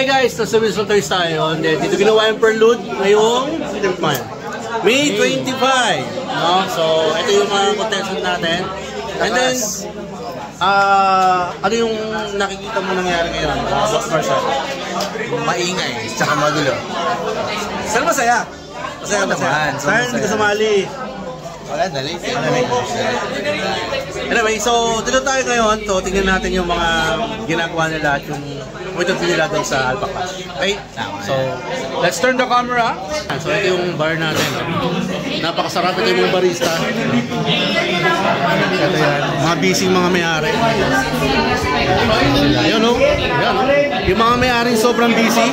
Okay guys, nasa Wilson Toys tayo. Dito ginawa yung Prelude ngayong May 25. No? So, ito yung mga contestant natin. And then, ano yung nakikita mo nangyari ngayon? Marshall? Maingay, tsaka magulo. Saan masaya? Masaya naman. Saan hindi ka sumali? Wala, dali. Anyway, so dito tayo ngayon. So tingnan natin yung mga ginagawa nila at yung point of view nila doon sa Alpha Clash. Okay? So, let's turn the camera. So ito yung bar natin. Napakasarap ito yung mga barista. Ito yan. Mga busy mga may-ari. Ayun o. Ayan o. Yung mga may-ari sobrang busy.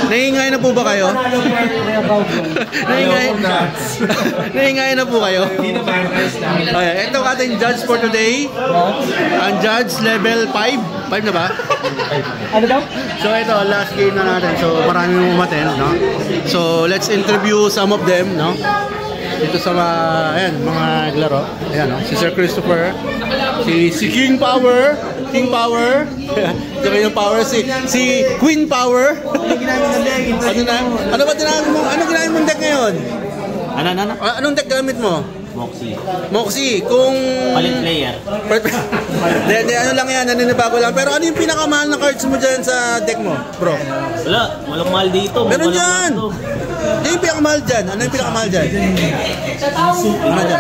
Nahingay na po ba kayo? Nahingay na po kayo? Okay, ito ating judge for today. Ang judge level 5. 5 na ba? Ano daw? So ito, last game na natin. So maraming umaten, no? So let's interview some of them, no? Dito sa mga laro. Ayan, no? Si Sir Christopher, si King Power, ito yung Power, si Queen Power. Ano ba tinawag mo? Ano ginamit mong deck ngayon? Anong deck gamit mo? Moxie. Kung palit player. Ano lang yan, naninibago lang. Pero ano yung pinakamahal na cards mo dyan sa deck mo, bro? Walang mahal dito. Meron dyan! Ano yung pinakamahal dyan? Ano yung pinakamahal dyan? Ano dyan?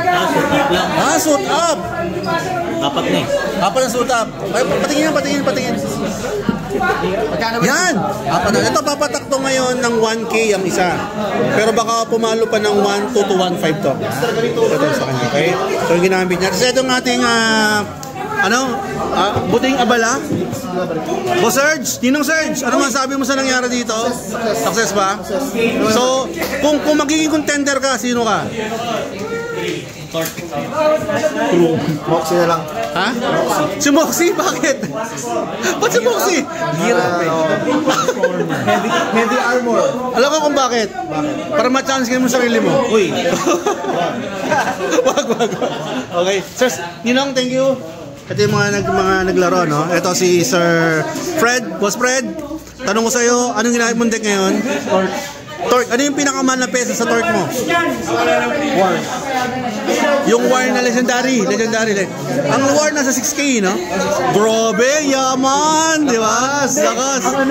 Suit up! Apat na eh. Apat na suit up. Patingin. Yan! Ito papatakto ngayon ng 1K ang isa. Pero baka pumalo pa ng 1 to 1.5 to. Ito sa kanya, okay? So yung ginamit niya. Kasi itong ating buting abala. Boss Serge, Ninong Serge, ano man sabi mo sa nangyari dito? Success ba? So, kung magiging contender ka, sino ka? Moxie na lang. Ha? Si Moxie? Bakit? Ba't si Moxie? Heavy armor. Alam ko kung bakit? Para ma-chance kayo mo sarili mo. Uy. Wag. Okay. Sir, Ninong, thank you. Ito yung mga naglaro, no? Ito si Sir Fred. Boss Fred, tanong ko sa'yo, anong ginamit mong deck ngayon? Torque. Ano yung pinakamahal na pesa sa torque mo? War. Yung war na legendary. Ang war nasa 6K, no? Grabe, yaman, di ba? Sakas. Ang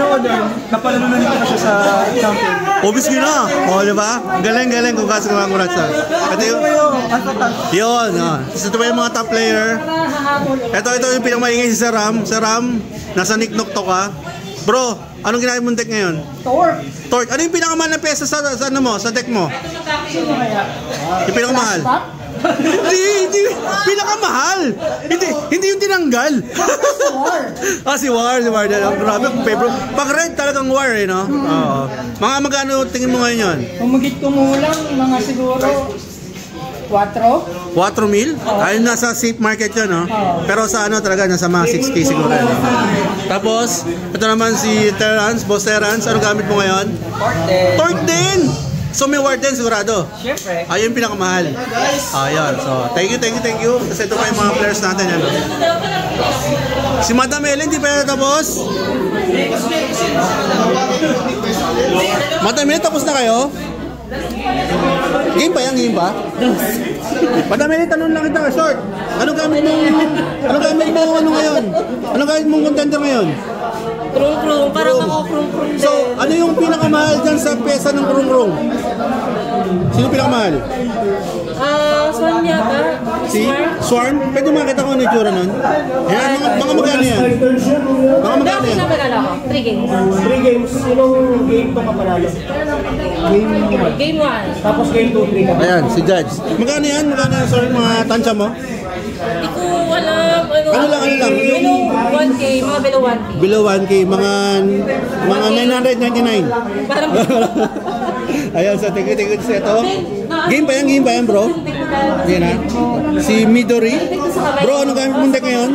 napalalo na nito siya sa champion. Obvious yun na. O, di ba? Galing. Congrats. Ito yun, no? Ito ba yung mga top player? Ito yung pinakamaingay si Sir Ram. Sir Ram, nasa Niknok to ka. Bro, anong ginamit mong deck ngayon? Torque. Ano yung pinakamahal na pesa sa deck mo? Yung pinakamahal? Hindi. Pinakamahal. Hindi yung tinanggal. Si War. Grabe, pag red talagang War, eh, no? Oo. Mga magkano tingin mo ngayon yun? Humigit kumulang mga siguro 4 mil? Ayun, nasa safe market yun, no? Pero sa talaga, nasa mga 6K siguro. No? Tapos, ito naman si Terrance, Boss Terrance. Ano gamit mo ngayon? Torque din! So may War din sigurado? Siyempre. Ayun yung pinakamahal. Ayun. So, thank you. Kasi ito pa yung mga players natin. Yan, no? Si Madam Ellen, di pa tapos? Madam Ellen, tapos na kayo? Game pa? Madami rin, tanong lang kita, short. Anong gamit mo ngayon? Anong gamit mong contender ngayon? Krung-krung, parang ako krung-krung din. So, ano yung pinakamahal dyan sa pesa ng krung-krung? Sino pinakamahal? Swarm yata. Si Swarm? Pwede makita ko ano yung tsura nun? Yan, mga magkano yan? Dami na panalo ko. 3 games. 3 games. Sinong game to kapanalo? Game 1. Tapos game 2, 3 ka. Ayan, si Judge. Magkano yan? Sorry, mga tansya mo? Hindi ko alam. Ano lang? Below 1K, mga below 1K. Below 1K, mga 999. Parang Ayan, so tingin sa ito. Game pa yan, bro? Yan ha. Si Midori. Bro, ano gamit mong deck ngayon?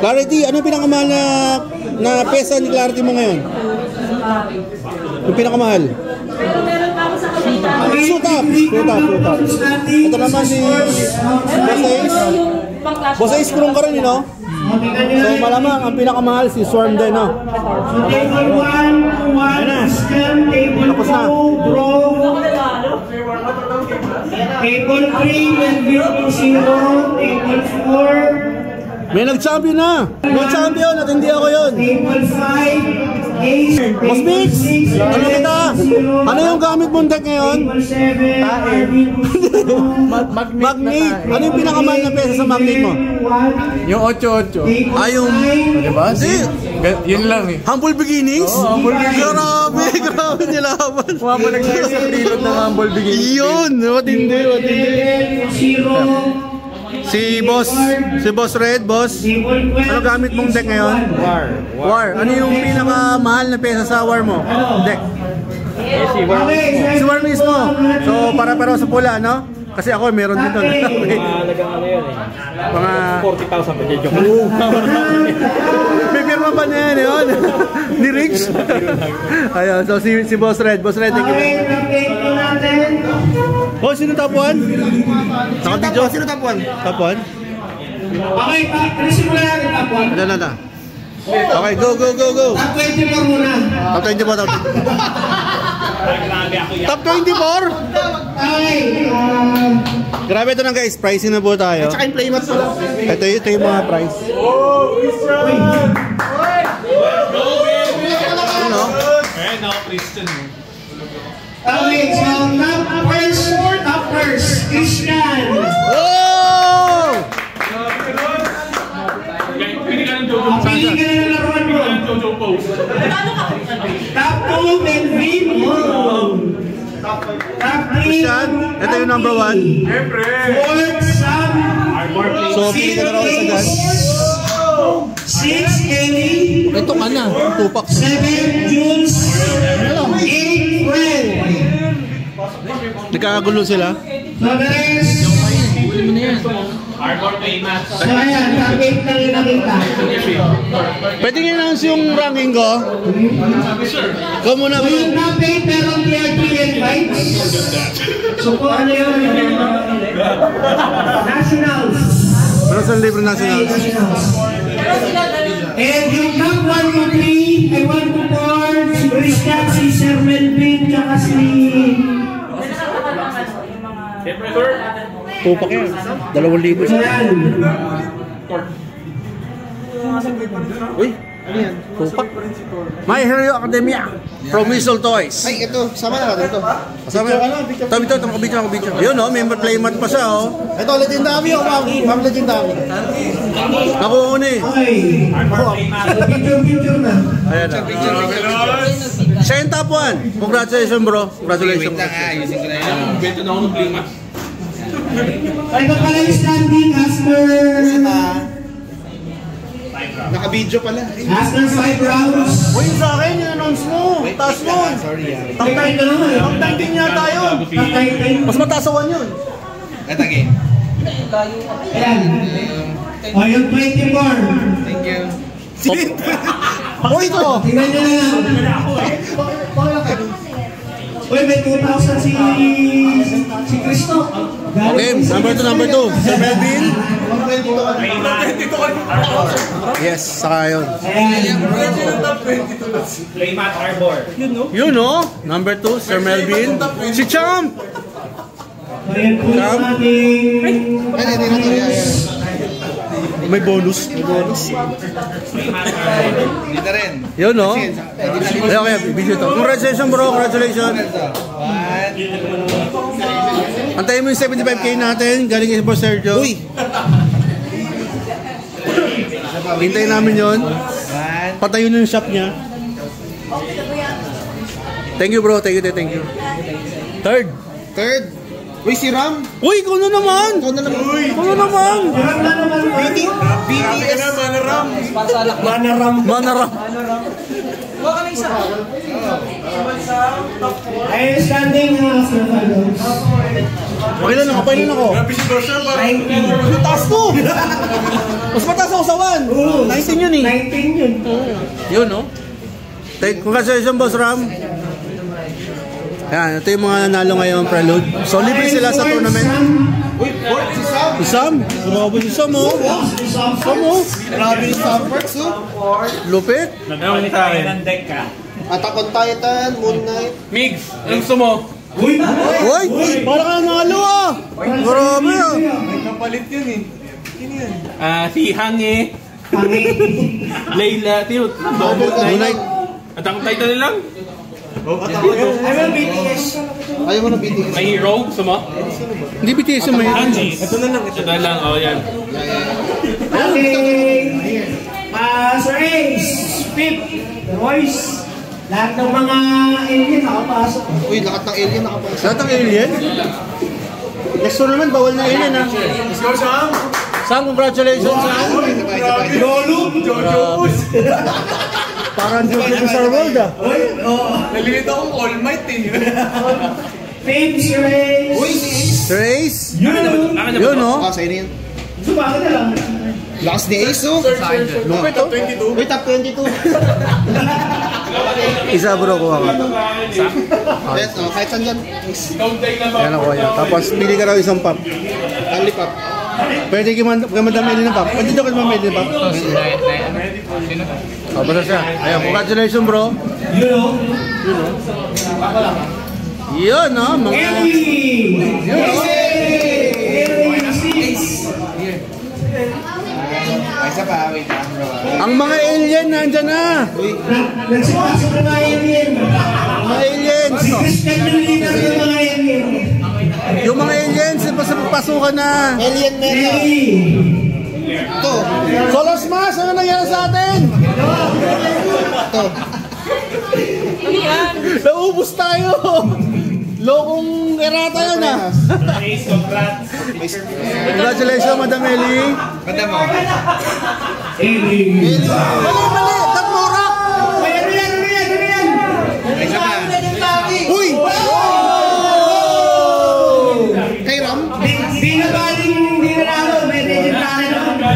Clarity. Ano yung pinakamahal na pesa ni Clarity mo ngayon? Yung pinakamahal? Suit up. Ito naman si Boss Ace. Boss Ace, kurong ka rin, you know? So malamang ang pinakamahal si Swarm din, no? Table 1, 1 scan, table 2, Tapos na. bro. Table 3, Melville 0, table 4, May nag-champion na! May champion at hindi ako yun! table 5, Ace, Boss Mix! Ano kita? Ano yung gamit mong deck ngayon? table 7, Arvin Magnet! Ano yung pinakamahal na pesa sa magnet mo? Yung 8-8. Ah, yung... Diba? Hindi! Yun lang eh. Humble Beginnings? Oo, Humble Beginnings. Grabe! Grabe nilaban! Kuha mo nag-isang rilot ng Humble Beginnings. Yun! Matindi, matindi! Zero, Si Boss Red, boss. Ano gamit mong deck ngayon? War. Ano yung pinakamahal na pesa sa War mo? Deck. Si War mismo. So, para-pero sa pula, no? Kasi ako, meron din doon. Mahalagang ano yun eh. Mga... 40,000 pa dyan. May pirma pa na yan, yun. Ni Rich. Ayun, so si Boss Red. Boss Red, thank you. Oh, sino top 1? Naka-video? Sino top 1? Top 1? Okay, alisin mo na natin top 1. Ano. Okay, go. Top 24 muna. Top 24, top 24. Top 24? Okay, Grabe ito na guys, pricing na po tayo. Tsaka yung playmat pala. Ito yung mga price. okay, so top first, Christian. Oh! Pili ka na ng laruan mo. Top 2, Melvin. Top 3, Christian, ito yung number 1. 4, Sam. So, pili ka na raw isa dyan. 6, Kelly. Ito ka na, tupak. 7, Jules. 8, Fred. Nagkakagulo sila. So the rest. So ayan, top 8 lang yung nakita. Pwede nyo announce yung ranking ko? Go muna So bro. yung top 8 meron clear 3 and fights. So kung ano yun? Nationals. Ano sa libre national? Nationals. And yung top 1 to 3, ay 1 to 4, si Christian, si Sir Melvin, tsaka si... Tupak yan. 2,000. Ayan. Uy, tupak. My Hero Academia from Whistle Toys. Ay, ito. Sama na natin ito. Kasama yan. Ito, makabidyo. Yun o, member playmat pa siya o. Ito, legendary o ma'am legendary. Ako una eh. Okay. Picture na. Ayan na. Siya yung top 1. Congratulations bro. Congratulations. Ayusin ko na yun. Ito pala yung standing as per... Naka-video pala. As per 5 rounds. Uy, sa akin, yung announce mo. Taas nun. Sorry ah. Top 10 na naman. Top 19 niya tayo. Top 10. Mas mataas sa 1 yun. Ito game. Ayan. O yung 24. Thank you. Uy, ito. Tingnan nyo na lang. Uy, may 2,000 si Cristo. Okay, number 2. Sir Melvin. Yes, saka yun. Ayan. Playmat Arbor. Yun no? Number 2, Sir Melvin. Si Champ. Ayan po yung ating... May bonus. Dito rin. Yun no? Okay, video to. Congratulations bro, congratulations. Antayin mo yung 75k natin. Galing kay Boss Sergio. Uy! Hintayin namin yun. Patayin yung shop niya. Thank you bro, thank you. Third. Uy, si Ram. Uy, ikaw na naman! Ikaw na naman. BTS. Manaram. Ayan, standing as per 5 rounds. Pakailan ako. Mas mataas to! Mas mataas ako sa 1. 19 yun eh. 19 yun. Yun no? Congratulations Boss Ram. Yan, ito yung mga nanalo ngayon Prelude. So libre sila sa tournament. Si Sam? Grabe si Sam oh. Sam oh. Grabe ni Samperks, oh. Lupit. Nagawin tayo. Attack on Titan, Moon Knight. Migs, anong gusto mo? Uy! Para ka nanalo ah! Grabe ah! May kapalit yun eh. Sino yun? Si Hangi. Layla, Tiyot. Moon Knight. At ang title lang? Ayaw mo na BTS. May hero, gusto mo? Hindi BTS yung may... Hangi. Ito na lang. Ito na lang, oh yan. Okay. Sir Ace, Pip, Royce, lahat ng mga alien nakapasok. Uy, lahat ng alien nakapasok. Lahat ng alien? Next tournament, bawal na alien ah. Let's go, Sam! Sam, congratulations Sam! Lolo! Jojo! Parang Jojo sa Star World ah. Nalilito akong All Might eh. Pip, Sir Ace. Uy, si Ace! Trace? Yun, Yun oh. Ah, sa'yo na yun. Sumakin na lang. Lakas ni Ace, oh. Lupit oh. Uy, top 22. Isa bro ko ako. Yes, oh, kahit saan dyan. Ace. Yan ako yan. Tapos pili ka raw isang pop. Lollipop. Pwede ka madamili ng pop. Pwede daw ka madamili ng pop. Oh, basta siya. Ayun, congratulations bro. Yun oh. Mga... Yun oh. Ay, isa pa, wait lang. Ang mga alien nandyan na. Nagsipasok na mga alien. Mga aliens. Christian yung leader ng mga alien. Yung mga aliens, pasukan na. Alien Meta. Ito. Solos Mas, ano nangyari sa atin? Ito. Ano yan? Naubos tayo. Lokong erata yan ah. Congratulations, Madam Ellie. Ganda mo. Mali, tatlo rock. Ano yan? Ay, isa pa. Uy! Kay Ram? Di na baling hindi na lalo. May legendary naman.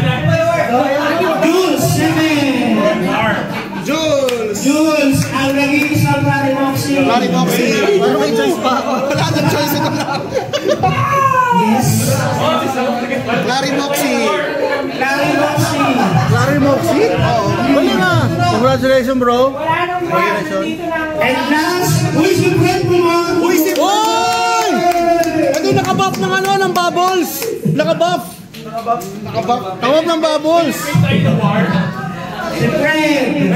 Jules, ang nag-iisang Larry Moxie. Larry Moxie. Ano may choice pa ako? Wala nang choice ito lang. Yes. Larry Moxie. Larry Moxie. Larry Moxie? Oo. Bali na. Congratulations, bro. And last, who is the friend mo? Who is the Oy! Ito yung nakabuff ng ano, ng bubbles. Nakabuff. Nakabuff ng bubbles. Si Fred.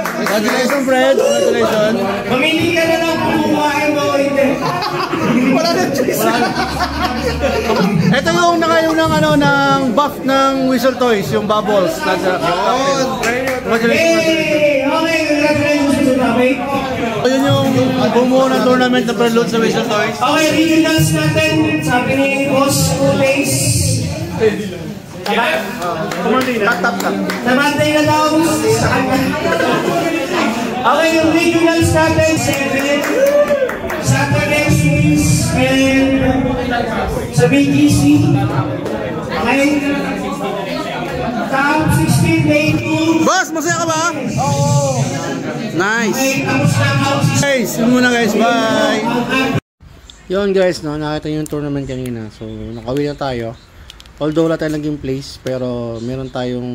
Congratulations, Fred. Congratulations. Mamili ka na lang kung kumain mo o hindi. Wala nang choice. Ito yung nakayong ng ano ng buff ng Whistle Toys, yung bubbles. Congratulations. Hey! Okay, congratulations sa topic. Ayun yung bumuo ng tournament na Prelude sa Whistle Toys. Okay, regionals natin. Sabi ni Boss Ulays. Nabantay na daw sa kanya. Okay, yung regionals natin. 7 Saturday Swiss and sa BGC. Okay. Top 16 day 2. Boss, masaya ka ba? Oo. Nice. Okay, tapos na house. Guys, yun muna guys. Bye. Yun guys, no, nakita nyo yung tournament kanina. So, nakawin na tayo. Although wala tayong naging place, pero meron tayong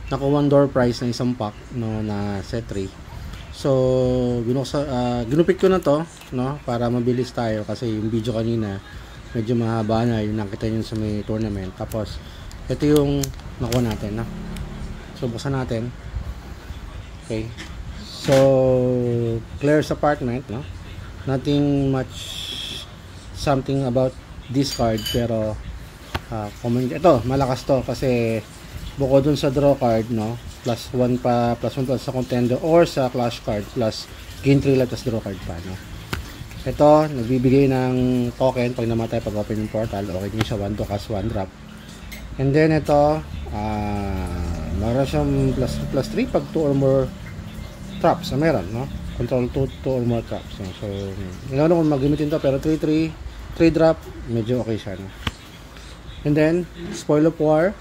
nakuha door prize na isang pack, no, na set 3. So, ginupit ko na to, no, para mabilis tayo kasi yung video kanina medyo mahaba na yung nakita nyo sa may tournament. Tapos, ito yung nakuha natin, no. So, buksan natin. Okay. So, Claire's apartment, no. Nothing much something about this card, pero ito, malakas to kasi bukod dun sa draw card, no, plus 1 sa contender or sa clash card plus gain 3 life plus draw card pa, no. Ito, nagbibigay ng token pag namatay pag open yung portal. Okay din siya 1 to cast 1 drop. And then ito, meron siyang plus 3 pag 2 or more traps, meron, no, control 2 or more traps, no? So hindi ko mag-gamitin to, pero 3 drop, medyo okay siya, no? And then, Spoil of War.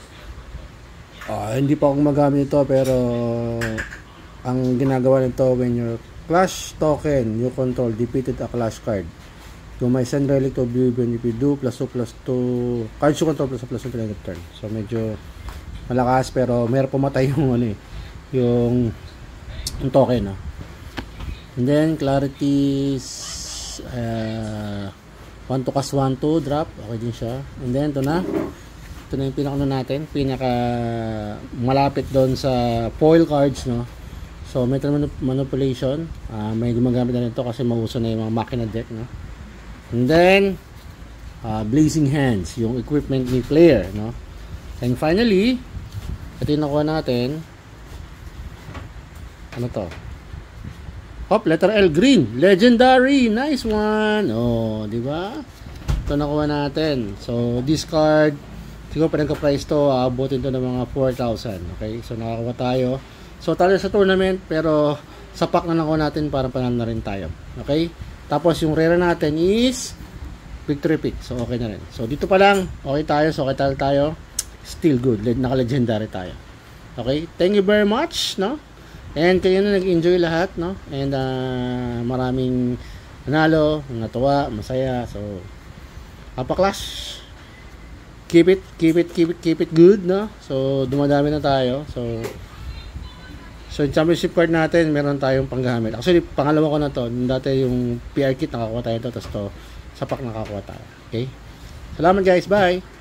Hindi pa ako magamit ito, pero ang ginagawa nito when you're Clash token you control defeated a clash card. You may send relic to oblivion if you do +2/+2 cards you control +2/+2 to end of turn. So medyo malakas pero meron pumatay yung ano eh, yung token, no? And then clarity 1 to cast 1 to drop, okay din siya. And then ito na yung pinaka natin, pinaka malapit doon sa foil cards, no? So metal manipulation, may gumagamit na nito kasi mauso na yung mga makina deck, no? And then blazing hands, yung equipment ni player, no? And finally, ito yung nakuha natin. Ano to? Hop, letter L, green, legendary, nice one. Oh, di ba? Ito nakuha natin. So discard, siguro pa price to, abutin to ng mga 4,000. Okay, so nakakuha tayo. So talo sa tournament, pero sa pack na nakuha natin para panalo na rin tayo. Okay, tapos yung rare natin is victory pick. So okay na rin. So dito pa lang, okay tayo. So okay tayo. Still good. Naka-legendary tayo. Okay, thank you very much, no? And kayo na nag-enjoy lahat, no? And maraming nanalo, natuwa, masaya. So Clash, keep it good, no? So dumadami na tayo. So yung championship card natin, meron tayong panggamit. Actually, pangalawa ko na to. Dati yung PR kit nakakuha tayo to, tapos to sa pack nakakuha tayo. Okay? Salamat guys, bye!